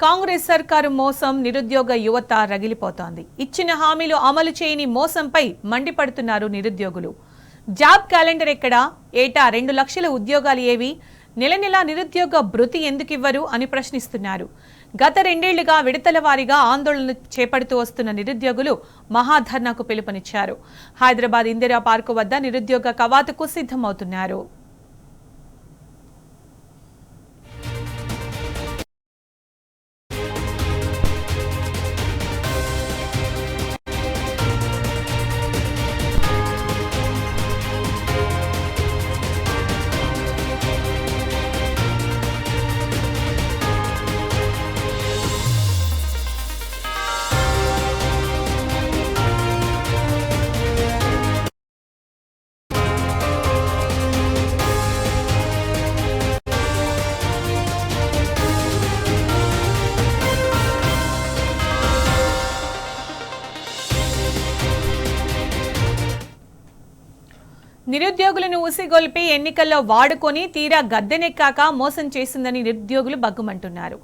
కాంగ్రెస్ సర్కారు మోసం నిరుద్యోగ యువత రగిలిపోతోంది. ఇచ్చిన హామీలు అమలు చేయని మోసంపై మండిపడుతున్నారు నిరుద్యోగులు. జాబ్ క్యాలెండర్ ఎక్కడా? ఏటా 2 లక్షల ఉద్యోగాలు ఏవి? నెల నెలా నిరుద్యోగ భృతి ఎందుకివ్వరు అని ప్రశ్నిస్తున్నారు. గత 2 ఏళ్లుగా విడతల వారీగా ఆందోళనలు చేపడుతూ వస్తున్న నిరుద్యోగులు మహాధర్నాకు పిలుపునిచ్చారు. హైదరాబాద్ ఇందిరా పార్కు వద్ద నిరుద్యోగ కవాతుకు సిద్ధమవుతున్నారు. నిరుద్యోగులను ఉసిగొల్పి ఎన్నికల్లో వాడుకొని తీరా గద్దెనెక్కాక మోసం చేసిందని నిరుద్యోగులు బగ్గుమంటున్నారు.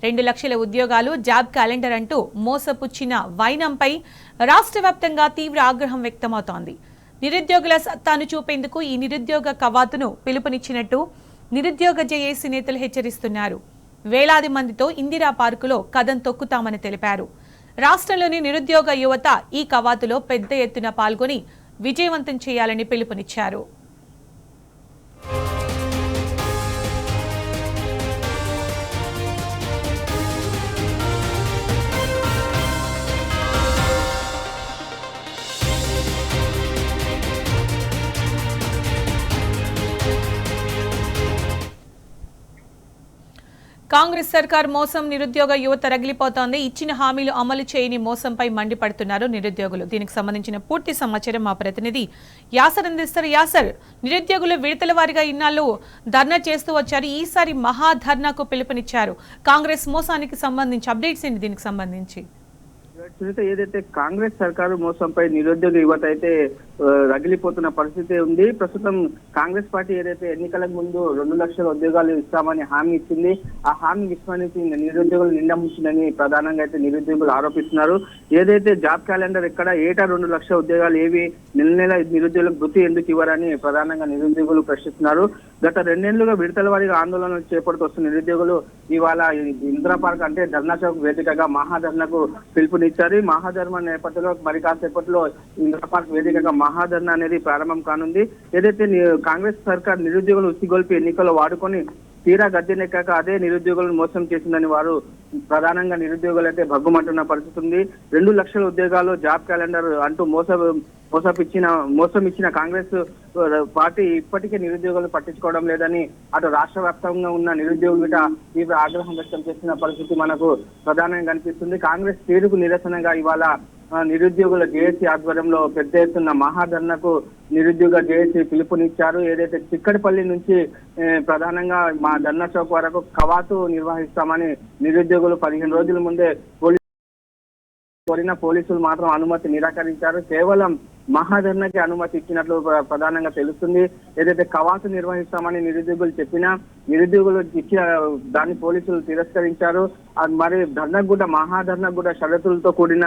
2 లక్షల ఉద్యోగాలు, జాబ్ క్యాలెండర్ అంటూ మోసపుచ్చిన వైనంపై రాష్ట్ర వ్యాప్తంగా తీవ్ర ఆగ్రహం వ్యక్తమవుతోంది. నిరుద్యోగుల సత్తాను చూపేందుకు ఈ నిరుద్యోగ కవాతును పిలుపునిచ్చినట్టు నిరుద్యోగ జేఏసీ నేతలు హెచ్చరిస్తున్నారు. వేలాది మందితో ఇందిరా పార్కులో కదం తొక్కుతామని తెలిపారు. రాష్ట్రంలోని నిరుద్యోగ యువత ఈ కవాతులో పెద్ద ఎత్తున పాల్గొని విజయవంతం చేయాలని పిలుపునిచ్చారు. కాంగ్రెస్ సర్కార్ మోసం నిరుద్యోగ యువత రగిలిపోతోంది. ఇచ్చిన హామీలు అమలు చేయని మోసంపై మండిపడుతున్నారు నిరుద్యోగులు. దీనికి సంబంధించిన పూర్తి సమాచారం మా ప్రతినిధి యాసర్ అందిస్తారు. యాసర్, నిరుద్యోగులు విడతల వారీగా ఇన్నాళ్లు ధర్నా చేస్తూ వచ్చారు. ఈసారి మహాధర్నాకు పిలుపునిచ్చారు. కాంగ్రెస్ మోసానికి సంబంధించి అప్డేట్స్ ఏంటి? దీనికి సంబంధించి ఏదైతే కాంగ్రెస్ సర్కారు మోసంపై నిరుద్యోగ యువత అయితే రగిలిపోతున్న పరిస్థితి ఉంది. ప్రస్తుతం కాంగ్రెస్ పార్టీ ఏదైతే ఎన్నికలకు ముందు 2 లక్షల ఉద్యోగాలు ఇస్తామని హామీ ఇచ్చింది, ఆ హామీ విస్మరించి నిరుద్యోగులు నిండముచ్చిందని ప్రధానంగా అయితే నిరుద్యోగులు ఆరోపిస్తున్నారు. ఏదైతే జాబ్ క్యాలెండర్ ఎక్కడ, ఏటా 2 లక్షల ఉద్యోగాలు ఏవి, నెల నెల నిరుద్యోగులకు భృతి ఎందుకు ఇవ్వరని ప్రధానంగా నిరుద్యోగులు ప్రశ్నిస్తున్నారు. గత 2 ఏళ్లుగా విడతల వారీగా ఆందోళనలు చేపడుతూ వస్తున్న నిరుద్యోగులు ఇవాళ ఇందిరా పార్క్ అంటే ధర్నా చౌక్ వేదికగా మహాధర్నాకు పిలుపునిచ్చారు. మహాధర్మ నేపథ్యంలో మరి కాసేపట్లో ఇందిరా పార్క్ వేదికగా మహాధర్నా అనేది ప్రారంభం కానుంది. ఏదైతే కాంగ్రెస్ సర్కార్ నిరుద్యోగులు ఉసిగొల్పి ఎన్నికల్లో వాడుకొని తీరా గద్దెనెక్కాక అదే నిరుద్యోగులను మోసం చేసిందని వారు ప్రధానంగా నిరుద్యోగులు అయితే భగ్గుమంటున్న పరిస్థితి ఉంది. 2 లక్షల ఉద్యోగాలు, జాబ్ క్యాలెండర్ అంటూ మోసం ఇచ్చిన కాంగ్రెస్ పార్టీ ఇప్పటికే నిరుద్యోగులు పట్టించుకోవడం లేదని అటు రాష్ట్ర వ్యాప్తంగా ఉన్న నిరుద్యోగులు తీవ్ర ఆగ్రహం వ్యక్తం చేస్తున్న పరిస్థితి మనకు ప్రధానంగా కనిపిస్తుంది. కాంగ్రెస్ తీరుకు నిరసనగా ఇవాళ నిరుద్యోగుల జేఏసీ ఆధ్వర్యంలో పెద్ద ఎత్తున మహాధర్నాకు నిరుద్యోగ జేఏసీ పిలుపునిచ్చారు. ఏదైతే చిక్కడపల్లి నుంచి ప్రధానంగా మా ధర్నా చౌక్ వరకు కవాతు నిర్వహిస్తామని నిరుద్యోగులు 15 రోజుల ముందే కోరిన పోలీసులు మాత్రం అనుమతి నిరాకరించారు. కేవలం మహాధర్నాకి అనుమతి ఇచ్చినట్లు ప్రధానంగా తెలుస్తుంది. ఏదైతే కవాతు నిర్వహిస్తామని నిరుద్యోగులు చెప్పినా నిరుద్యోగులు ఇచ్చిన దాన్ని పోలీసులు తిరస్కరించారు. మరి ధర్నాకు కూడా మహాధర్నాకు కూడా షరతులతో కూడిన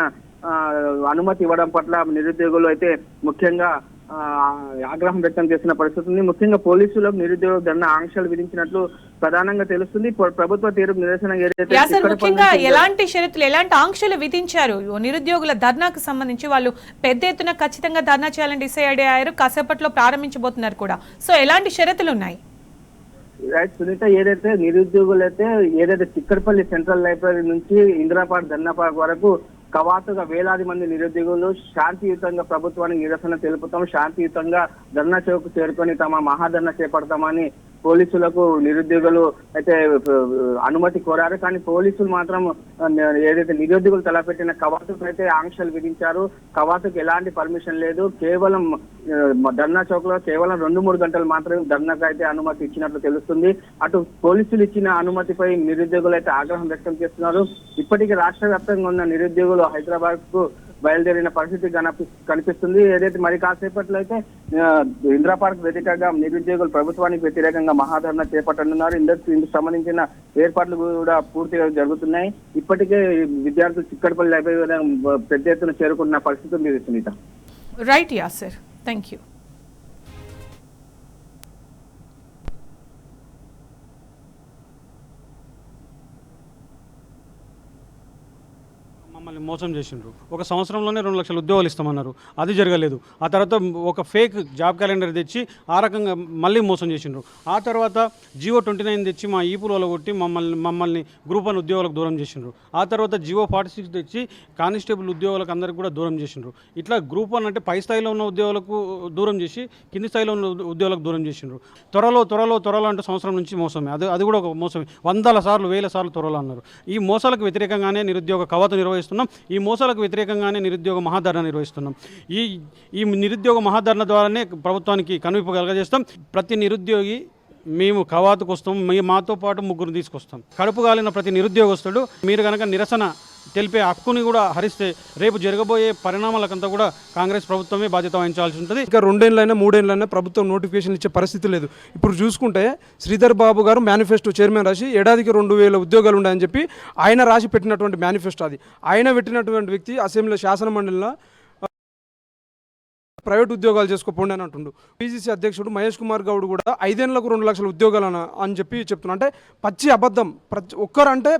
అనుమతి ఇవ్వడం పట్ల నిరుద్యోగులు అయితే ముఖ్యంగా ఆగ్రహం వ్యక్తం చేసిన పరిస్థితి ఉంది. ముఖ్యంగా పోలీసులకు నిరుద్యోగ ధర్నా ఆంక్షలు విధించినట్లు ప్రధానంగా తెలుస్తుంది. ప్రభుత్వ తీరుకు నిరసన ఎలాంటి షరతులు, ఎలాంటి ఆంక్షలు విధించారు? నిరుద్యోగుల ధర్నాకు సంబంధించి వాళ్ళు పెద్ద ఎత్తున ఖచ్చితంగా ధర్నా చేయాలని డిసైడ్ అయ్యారు. కాసేపట్లో ప్రారంభించబోతున్నారు కూడా. సో ఎలాంటి షరతులు ఉన్నాయి? సునీత, ఏదైతే నిరుద్యోగులు అయితే ఏదైతే చిక్కడపల్లి సెంట్రల్ లైబ్రరీ నుంచి ఇందిరా పార్క్ ధర్నా పార్క్ వరకు కవాతుగా వేలాది మంది నిరుద్యోగులు శాంతియుతంగా ప్రభుత్వానికి నిరసన తెలుపుతాం, శాంతియుతంగా ధర్నా చౌక్ చేరుకొని తమ మహాధర్నా చేపడతామని పోలీసులకు నిరుద్యోగులు అయితే అనుమతి కోరారు. కానీ పోలీసులు మాత్రం ఏదైతే నిరుద్యోగులు తలపెట్టిన కవాతుకు అయితే ఆంక్షలు విధించారు. కవాతుకు ఎలాంటి పర్మిషన్ లేదు. కేవలం ధర్నా చౌక్ లో కేవలం 2-3 గంటలు మాత్రమే ధర్నాకు అయితే అనుమతి ఇచ్చినట్లు తెలుస్తుంది. అటు పోలీసులు ఇచ్చిన అనుమతిపై నిరుద్యోగులు అయితే ఆగ్రహం వ్యక్తం చేస్తున్నారు. ఇప్పటికీ రాష్ట్ర వ్యాప్తంగా ఉన్న నిరుద్యోగులు హైదరాబాద్ కు బయలుదేరిన పరిస్థితి కనిపిస్తుంది. ఏదైతే మరి కాసేపట్లో అయితే ఇందిరా పార్క్ వేదికగా నిరుద్యోగులు ప్రభుత్వానికి వ్యతిరేకంగా మహాధరణ చేపట్టనున్నారు. ఇందుకు సంబంధించిన ఏర్పాట్లు కూడా పూర్తిగా జరుగుతున్నాయి. ఇప్పటికే విద్యార్థులు చిక్కడపల్లి లైబ్రరీ పెద్ద ఎత్తున చేరుకున్న పరిస్థితి ఉంది Sunitha. Right yes sir, thank you. మమ్మల్ని మోసం చేసిండ్రు. ఒక సంవత్సరంలోనే 2 లక్షల ఉద్యోగాలు ఇస్తామన్నారు, అది జరగలేదు. ఆ తర్వాత ఒక ఫేక్ జాబ్ క్యాలెండర్ తెచ్చి ఆ రకంగా మళ్ళీ మోసం చేసిండ్రు. ఆ తర్వాత జియో 29 తెచ్చి మా ఈపులలో కొట్టి మమ్మల్ని గ్రూప్ 1 ఉద్యోగాలకు దూరం చేసిండ్రు. ఆ తర్వాత జియో 46 తెచ్చి కానిస్టేబుల్ ఉద్యోగాలకు అందరికి కూడా దూరం చేసిండ్రు. ఇట్లా గ్రూప్ 1 అంటే పై స్థాయిలో ఉన్న ఉద్యోగాలకు దూరం చేసి కింది స్థాయిలో ఉన్న ఉద్యోగాలకు దూరం చేసిండ్రు. త్వరలో అంటూ సంవత్సరం నుంచి మోసమే, అది కూడా ఒక మోసమే. 100 సార్లు 1000 సార్లు త్వరలో అన్నారు. ఈ మోసాలకు వ్యతిరేకంగానే నిరుద్యోగ కవాతు నిర్వహిస్తున్నాం. ఈ మోసాలకు వ్యతిరేకంగానే నిరుద్యోగ మహాధరణ నిర్వహిస్తున్నాం. ఈ నిరుద్యోగ మహాధరణ ద్వారానే ప్రభుత్వానికి కనువిప్పు కలగజేస్తాం. ప్రతి నిరుద్యోగి మేము కవాతుకు వస్తాం, మాతో పాటు 3 తీసుకొస్తాం. కడుపు కాలిన ప్రతి నిరుద్యోగస్తుడు మీరు కనుక నిరసన తెలిపే హక్కుని కూడా హరిస్తే రేపు జరగబోయే పరిణామాలకంతా కూడా కాంగ్రెస్ ప్రభుత్వమే బాధ్యత వహించాల్సి ఉంటుంది. ఇంకా 2 ఏళ్ళైనా 3 ఏళ్ళైనా ప్రభుత్వం నోటిఫికేషన్ ఇచ్చే పరిస్థితి లేదు. ఇప్పుడు చూసుకుంటే శ్రీధర్ బాబు గారు మేనిఫెస్టో చైర్మన్ రాసి ఏడాదికి 2000 ఉద్యోగాలు ఉన్నాయని చెప్పి ఆయన రాసి పెట్టినటువంటి మేనిఫెస్టో అది. ఆయన పెట్టినటువంటి వ్యక్తి అసెంబ్లీలో శాసన మండలిలో ప్రైవేట్ ఉద్యోగాలు చేసుకోపోండి అని అంటుండు. పీసీసీ అధ్యక్షుడు మహేష్ కుమార్ గౌడ్ కూడా 5 ఏళ్లకు 2 లక్షల ఉద్యోగాలు అని చెప్పి చెప్తున్నా. అంటే పచ్చి అబద్ధం.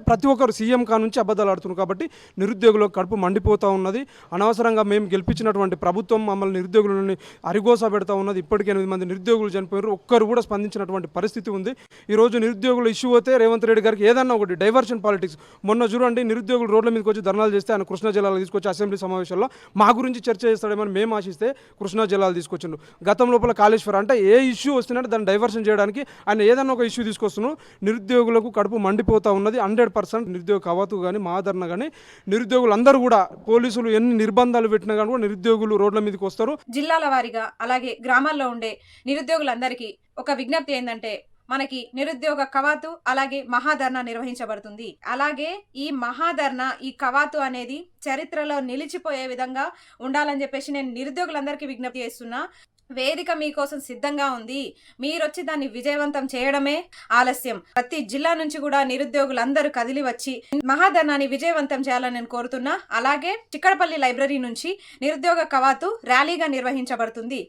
ప్రతి ఒక్కరు సీఎం కా నుంచి అబద్ధాలు ఆడుతున్నారు. కాబట్టి నిరుద్యోగులకు కడుపు మండిపోతూ ఉన్నది. అనవసరంగా మేము గెలిపించినటువంటి ప్రభుత్వం మమ్మల్ని నిరుద్యోగులని అరిగోసా పెడతా ఉన్నది. ఇప్పటికే 8 మంది నిరుద్యోగులు చనిపోయారు. ఒక్కరు కూడా స్పందించినటువంటి పరిస్థితి ఉంది. ఈరోజు నిరుద్యోగుల ఇష్యూ అయితే రేవంత్ రెడ్డి గారికి ఏదన్నా ఒకటి డైవర్షన్ పాలిటిక్స్. మొన్న చూడండి, నిరుద్యోగులు రోడ్ల మీదకి వచ్చి ధర్నాలు చేస్తే ఆయన కృష్ణా జిల్లాలో తీసుకొచ్చి అసెంబ్లీ సమావేశాల్లో మా గురించి చర్చ చేస్తాడేమని మేము ఆశిస్తే కృష్ణా జిల్లాలు తీసుకొచ్చిండు. గతం లోపల కాళేశ్వరం అంటే ఏ ఇష్యూ వస్తున్నట్టు దాన్ని డైవర్షన్ చేయడానికి ఆయన ఏదన్నా ఒక ఇష్యూ తీసుకొస్తున్నాడు. నిరుద్యోగులకు కడుపు మండిపోతూ ఉన్నది. 100% నిరుద్యోగ కవాతు కానీ మహాధరణ కానీ నిరుద్యోగులందరూ కూడా పోలీసులు ఎన్ని నిర్బంధాలు పెట్టినా కానీ కూడా నిరుద్యోగులు రోడ్ల మీదకి వస్తారు. జిల్లాల వారీగా అలాగే గ్రామాల్లో ఉండే నిరుద్యోగులందరికీ ఒక విజ్ఞప్తి ఏంటంటే, మనకి నిరుద్యోగ కవాతు అలాగే మహాధరణ నిర్వహించబడుతుంది. అలాగే ఈ మహాధరణ, ఈ కవాతు అనేది చరిత్రలో నిలిచిపోయే విధంగా ఉండాలని చెప్పేసి నేను నిరుద్యోగులందరికీ విజ్ఞప్తి చేస్తున్నా. వేదిక మీకోసం సిద్ధంగా ఉంది. మీరొచ్చి దాన్ని విజయవంతం చేయడమే ఆలస్యం. ప్రతి జిల్లా నుంచి కూడా నిరుద్యోగులందరూ కదిలి వచ్చి మహాధర్నాన్ని విజయవంతం చేయాలని నేను కోరుతున్నా. అలాగే చిక్కడపల్లి లైబ్రరీ నుంచి నిరుద్యోగ కవాతు ర్యాలీగా నిర్వహించబడుతుంది.